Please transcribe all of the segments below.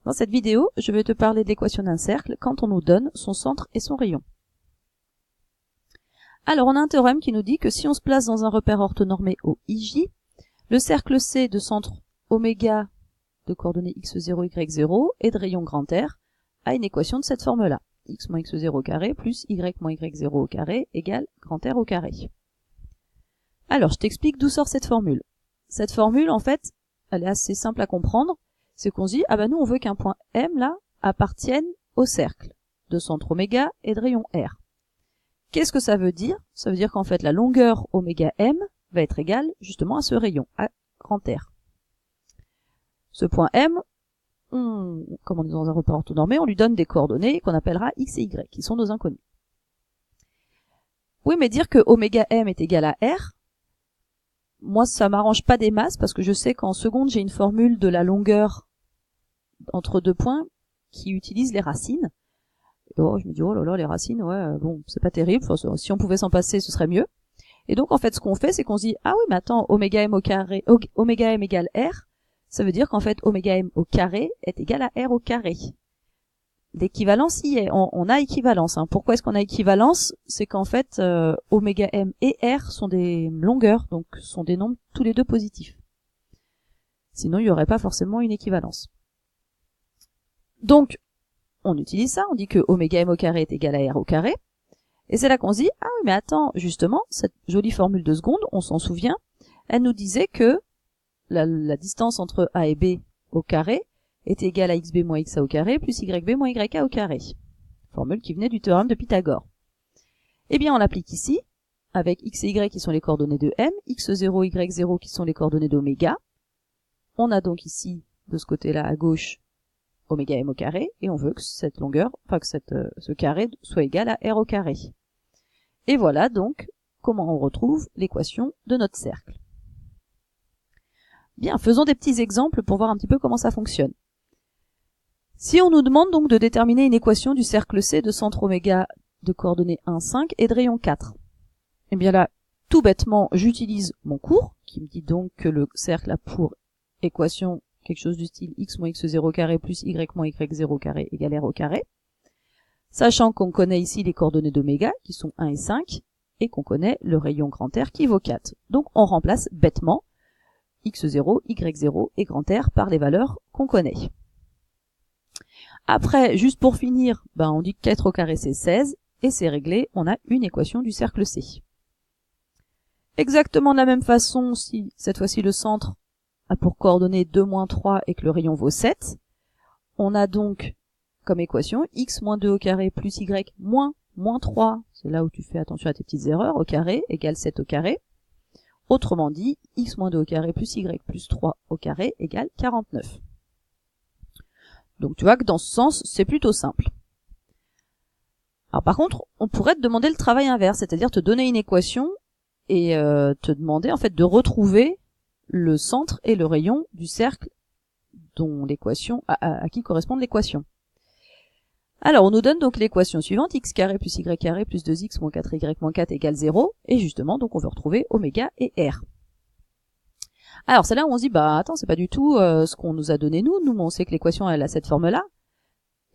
Dans cette vidéo, je vais te parler de l'équation d'un cercle quand on nous donne son centre et son rayon. Alors, on a un théorème qui nous dit que si on se place dans un repère orthonormé au IJ, le cercle C de centre oméga de coordonnées x0, y0 et de rayon grand R a une équation de cette forme-là. X moins x0 au carré plus y moins y0 au carré égale grand R au carré. Alors, je t'explique d'où sort cette formule. Cette formule, en fait, elle est assez simple à comprendre. C'est qu'on se dit, ah bah nous, on veut qu'un point M, là, appartienne au cercle de centre oméga et de rayon R. Qu'est-ce que ça veut dire? Ça veut dire qu'en fait, la longueur oméga M va être égale, justement, à ce rayon, à grand R. Ce point M, comme on est dans un repère orthonormé, on lui donne des coordonnées qu'on appellera X et Y, qui sont nos inconnus. Oui, mais dire que oméga M est égal à R, moi, ça m'arrange pas des masses parce que je sais qu'en seconde, j'ai une formule de la longueur entre deux points qui utilise les racines. Et je me dis, oh là là, les racines, ouais, bon, c'est pas terrible. Enfin, si on pouvait s'en passer, ce serait mieux. Et donc, en fait, ce qu'on fait, c'est qu'on se dit, ah oui, mais attends, oméga M au carré, oméga M égale R, ça veut dire qu'en fait, oméga M au carré est égal à R au carré. L'équivalence y est, on a équivalence. Hein. Pourquoi est-ce qu'on a équivalence? C'est qu'en fait, oméga M et R sont des longueurs, donc sont des nombres tous les deux positifs. Sinon, il n'y aurait pas forcément une équivalence. Donc, on utilise ça, on dit que oméga M au carré est égal à R au carré. Et c'est là qu'on se dit, ah oui, mais attends, justement, cette jolie formule de seconde, on s'en souvient, elle nous disait que la distance entre A et B au carré est égale à xb moins xa au carré plus yb moins yk au carré. Formule qui venait du théorème de Pythagore. Eh bien, on l'applique ici, avec x et y qui sont les coordonnées de M, x0, y0 qui sont les coordonnées d'oméga. On a donc ici, de ce côté-là à gauche, oméga M au carré, et on veut que cette longueur, enfin que ce carré soit égal à R au carré. Et voilà donc comment on retrouve l'équation de notre cercle. Bien, faisons des petits exemples pour voir un petit peu comment ça fonctionne. Si on nous demande donc de déterminer une équation du cercle C de centre oméga de coordonnées 1, 5 et de rayon 4, eh bien là, tout bêtement, j'utilise mon cours, qui me dit donc que le cercle a pour équation quelque chose du style x moins x0 au carré plus y moins y0 au carré égale R au carré, sachant qu'on connaît ici les coordonnées d'oméga, qui sont 1 et 5, et qu'on connaît le rayon grand R qui vaut 4. Donc on remplace bêtement x0, y0 et grand R par les valeurs qu'on connaît. Après, juste pour finir, on dit que 4 au carré c'est 16, et c'est réglé, on a une équation du cercle C. Exactement de la même façon, si cette fois-ci le centre a pour coordonnées 2, moins 3 et que le rayon vaut 7, on a donc comme équation x moins 2 au carré plus y moins 3, c'est là où tu fais attention à tes petites erreurs, au carré égale 7 au carré. Autrement dit, x moins 2 au carré plus y plus 3 au carré égale 49. Donc tu vois que dans ce sens, c'est plutôt simple. Alors par contre, on pourrait te demander le travail inverse, c'est-à-dire te donner une équation et te demander en fait de retrouver le centre et le rayon du cercle dont l'équation à qui correspond l'équation. Alors on nous donne donc l'équation suivante, x carré plus y carré plus 2x moins 4y moins 4 égale 0, et justement donc on veut retrouver oméga et R. Alors c'est là où on se dit, attends, c'est pas du tout ce qu'on nous a donné nous on sait que l'équation elle a cette forme-là,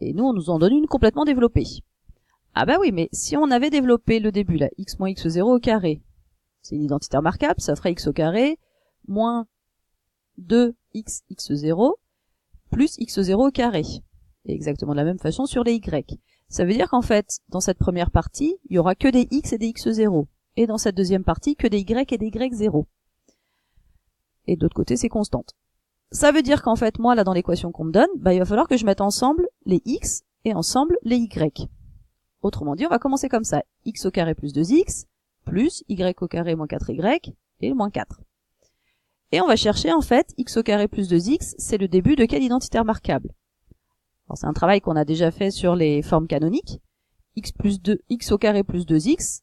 et nous on nous en donne une complètement développée. Ah bah oui, mais si on avait développé le début là, x moins x0 au carré, c'est une identité remarquable, ça ferait x au carré moins 2x x0 plus x0 au carré. Et exactement de la même façon sur les y. Ça veut dire qu'en fait, dans cette première partie, il y aura que des x et des x0. Et dans cette deuxième partie, que des y et des y0. Et de l'autre côté, c'est constante. Ça veut dire qu'en fait, moi, là, dans l'équation qu'on me donne, il va falloir que je mette ensemble les x et ensemble les y. Autrement dit, on va commencer comme ça. X au carré plus 2x, plus y au carré moins 4y, et moins 4. Et on va chercher, en fait, x au carré plus 2x, c'est le début de quelle identité remarquable? Alors, c'est un travail qu'on a déjà fait sur les formes canoniques. X au carré plus 2x,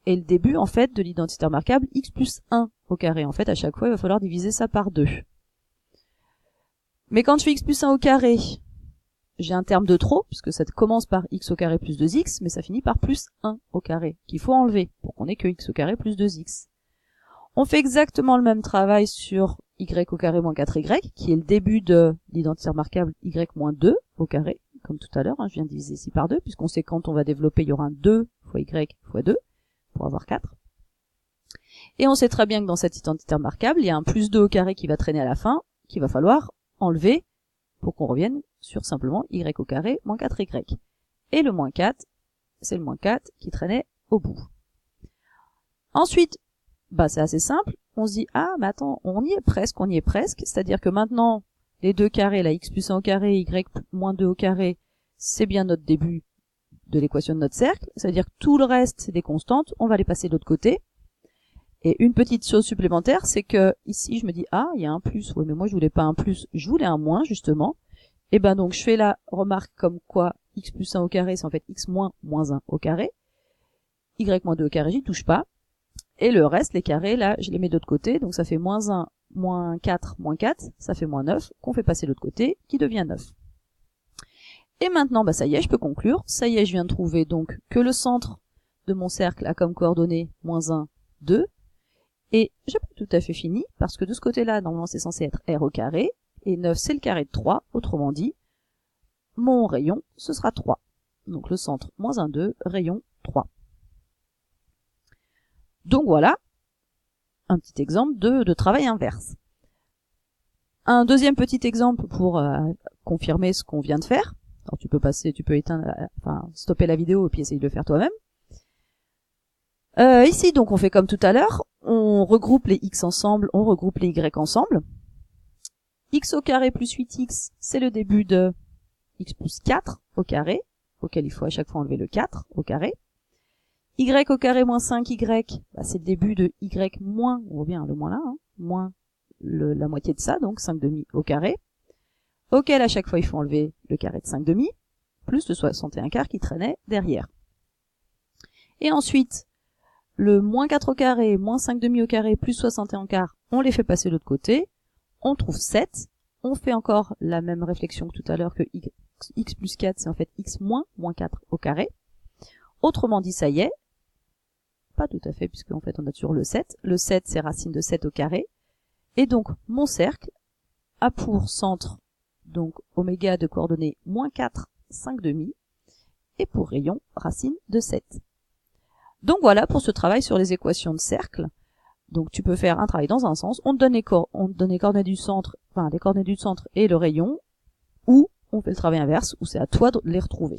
et le début, en fait, de l'identité remarquable x plus 1 au carré. En fait, à chaque fois, il va falloir diviser ça par 2. Mais quand je fais x plus 1 au carré, j'ai un terme de trop, puisque ça commence par x au carré plus 2x, mais ça finit par plus 1 au carré, qu'il faut enlever, pour qu'on ait que x au carré plus 2x. On fait exactement le même travail sur y au carré moins 4y, qui est le début de l'identité remarquable y moins 2 au carré, comme tout à l'heure, je viens de diviser ici par 2, puisqu'on sait quand on va développer, il y aura un 2 fois y fois 2, pour avoir 4. Et on sait très bien que dans cette identité remarquable, il y a un plus 2 au carré qui va traîner à la fin, qu'il va falloir enlever pour qu'on revienne sur simplement y au carré moins 4y. Et le moins 4, c'est le moins 4 qui traînait au bout. Ensuite, c'est assez simple, on se dit, ah, mais attends, on y est presque, c'est-à-dire que maintenant, les deux carrés, la x plus 1 au carré, y moins 2 au carré, c'est bien notre début de l'équation de notre cercle, c'est-à-dire que tout le reste, c'est des constantes, on va les passer de l'autre côté. Et une petite chose supplémentaire, c'est que ici, je me dis, ah, il y a un plus, ouais, mais moi je voulais pas un plus, je voulais un moins, justement. Et ben donc, je fais la remarque comme quoi x plus 1 au carré, c'est en fait x moins 1 au carré. Y moins 2 au carré, j'y touche pas. Et le reste, les carrés, là, je les mets de l'autre côté, donc ça fait moins 1, moins 4, ça fait moins 9, qu'on fait passer de l'autre côté, qui devient 9. Et maintenant, ça y est, je peux conclure. Ça y est, je viens de trouver donc que le centre de mon cercle a comme coordonnées moins 1, 2. Et j'ai pas tout à fait fini, parce que de ce côté-là, normalement, c'est censé être r au carré, et 9, c'est le carré de 3, autrement dit, mon rayon, ce sera 3. Donc le centre, moins 1, 2, rayon 3. Donc voilà, un petit exemple de travail inverse. Un deuxième petit exemple pour confirmer ce qu'on vient de faire. Alors tu peux éteindre, stopper la vidéo et puis essayer de le faire toi-même. Ici, donc, on fait comme tout à l'heure. On regroupe les x ensemble, on regroupe les y ensemble. X au carré plus 8x, c'est le début de x plus 4 au carré, auquel il faut à chaque fois enlever le 4 au carré. Y au carré moins 5y, c'est le début de y moins, on revient le moins là, moins la moitié de ça, donc 5 demi au carré, auquel à chaque fois il faut enlever le carré de 5 demi, plus le 61 quart qui traînait derrière. Et ensuite, le moins 4 au carré, moins 5 demi au carré, plus 61 quart, on les fait passer de l'autre côté, on trouve 7, on fait encore la même réflexion que tout à l'heure que x plus 4, c'est en fait x moins 4 au carré. Autrement dit, ça y est, pas tout à fait, puisque en fait on a toujours le 7. Le 7, c'est racine de 7 au carré. Et donc, mon cercle a pour centre, donc, oméga de coordonnées moins 4, 5 demi, et pour rayon, racine de 7. Donc voilà pour ce travail sur les équations de cercle. Donc tu peux faire un travail dans un sens, on te donne les coordonnées du centre, les coordonnées du centre et le rayon, ou on fait le travail inverse, où c'est à toi de les retrouver.